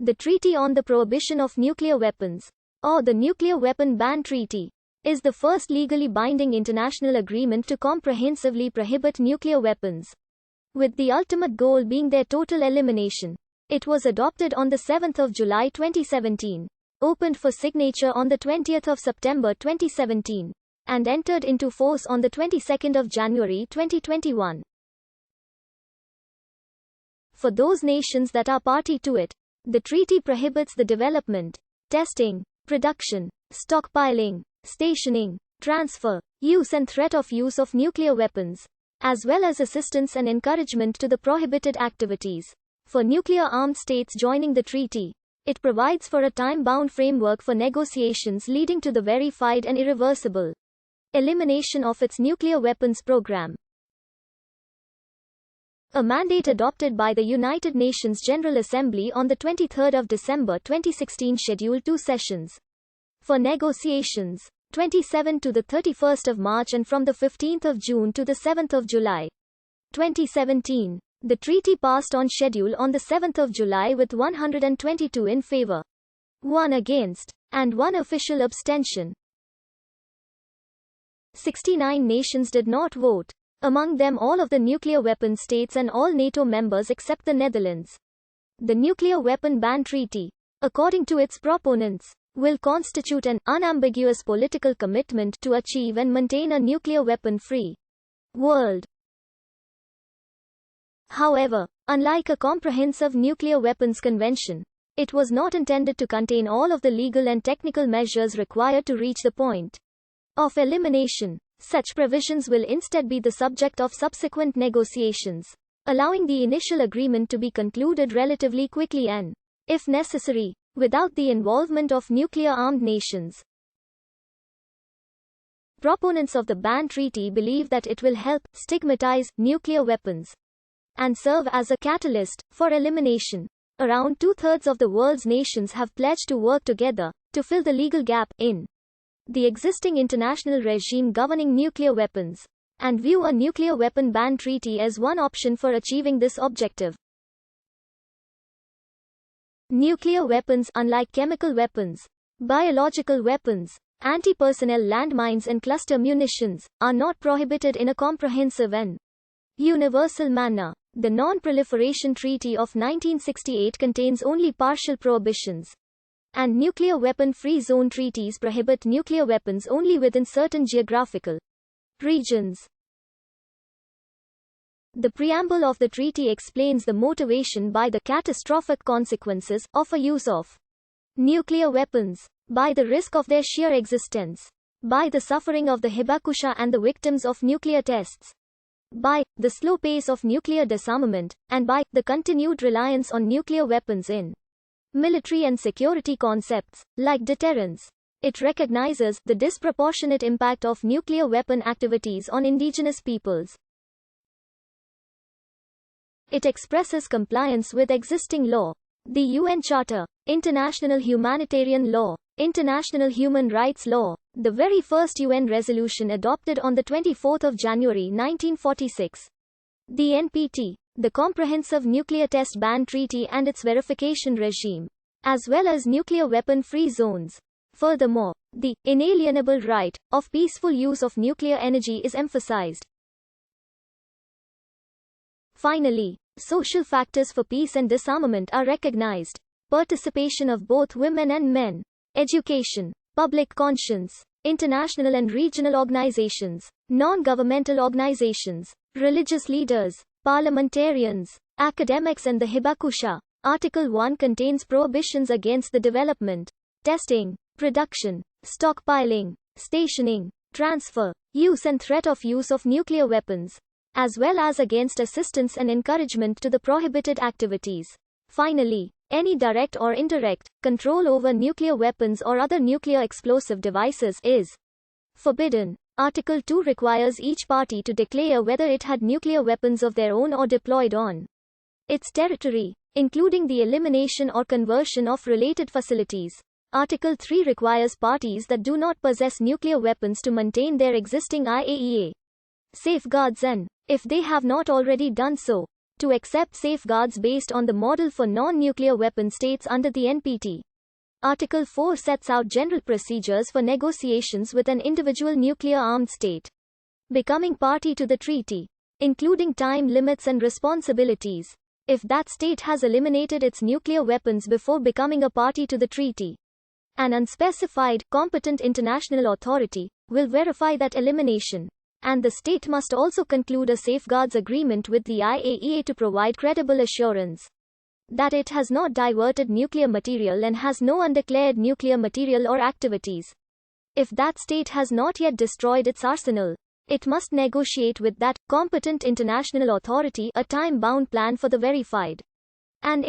The Treaty on the Prohibition of Nuclear Weapons, or the Nuclear Weapon Ban Treaty, is the first legally binding international agreement to comprehensively prohibit nuclear weapons, with the ultimate goal being their total elimination. It was adopted on the 7th of July 2017, opened for signature on the 20th of September 2017, and entered into force on the 22nd of January 2021. For those nations that are party to it, the treaty prohibits the development, testing, production, stockpiling, stationing, transfer, use and threat of use of nuclear weapons, as well as assistance and encouragement to the prohibited activities. For nuclear-armed states joining the treaty, it provides for a time-bound framework for negotiations leading to the verified and irreversible elimination of its nuclear weapons program. A mandate adopted by the United Nations General Assembly on the 23rd of December 2016 scheduled 2 sessions for negotiations, 27 to the 31st of March and from the 15th of June to the 7th of July 2017. The treaty passed on schedule on the 7th of July with 122 in favor, 1 against, and 1 official abstention. 69 nations did not vote, among them all of the nuclear weapon states and all NATO members except the Netherlands. The Nuclear Weapon Ban Treaty, according to its proponents, will constitute an unambiguous political commitment to achieve and maintain a nuclear weapon-free world. However, unlike a comprehensive nuclear weapons convention, it was not intended to contain all of the legal and technical measures required to reach the point of elimination. Such provisions will instead be the subject of subsequent negotiations, allowing the initial agreement to be concluded relatively quickly and, if necessary, without the involvement of nuclear-armed nations. Proponents of the ban treaty believe that it will help stigmatize nuclear weapons and serve as a catalyst for elimination. Around 2/3 of the world's nations have pledged to work together to fill the legal gap in the existing international regime governing nuclear weapons, and view a nuclear weapon ban treaty as one option for achieving this objective. Nuclear weapons, unlike chemical weapons, biological weapons, anti-personnel landmines and cluster munitions, are not prohibited in a comprehensive and universal manner. The Non-Proliferation Treaty of 1968 contains only partial prohibitions, and nuclear weapon-free zone treaties prohibit nuclear weapons only within certain geographical regions. The preamble of the treaty explains the motivation by the catastrophic consequences of a use of nuclear weapons, by the risk of their sheer existence, by the suffering of the hibakusha and the victims of nuclear tests, by the slow pace of nuclear disarmament, and by the continued reliance on nuclear weapons in military and security concepts, like deterrence. It recognizes the disproportionate impact of nuclear weapon activities on indigenous peoples. It expresses compliance with existing law, the UN Charter, international humanitarian law, international human rights law, the very first UN resolution adopted on the 24th of January 1946, the NPT, the Comprehensive Nuclear Test Ban Treaty and its verification regime, as well as nuclear weapon-free zones. Furthermore, the inalienable right of peaceful use of nuclear energy is emphasized. Finally, social factors for peace and disarmament are recognized. Participation of both women and men, education, public conscience, international and regional organizations, non-governmental organizations, religious leaders, parliamentarians, academics and the hibakusha. Article 1 contains prohibitions against the development, testing, production, stockpiling, stationing, transfer, use and threat of use of nuclear weapons, as well as against assistance and encouragement to the prohibited activities. Finally, any direct or indirect control over nuclear weapons or other nuclear explosive devices is forbidden. Article 2 requires each party to declare whether it had nuclear weapons of their own or deployed on its territory, including the elimination or conversion of related facilities. Article 3 requires parties that do not possess nuclear weapons to maintain their existing IAEA safeguards and, if they have not already done so, to accept safeguards based on the model for non-nuclear weapon states under the NPT. Article 4 sets out general procedures for negotiations with an individual nuclear-armed state becoming party to the treaty, including time limits and responsibilities. If that state has eliminated its nuclear weapons before becoming a party to the treaty, an unspecified, competent international authority will verify that elimination, and the state must also conclude a safeguards agreement with the IAEA to provide credible assurance that it has not diverted nuclear material and has no undeclared nuclear material or activities. If that state has not yet destroyed its arsenal, it must negotiate with that competent international authority a time-bound plan for the verified and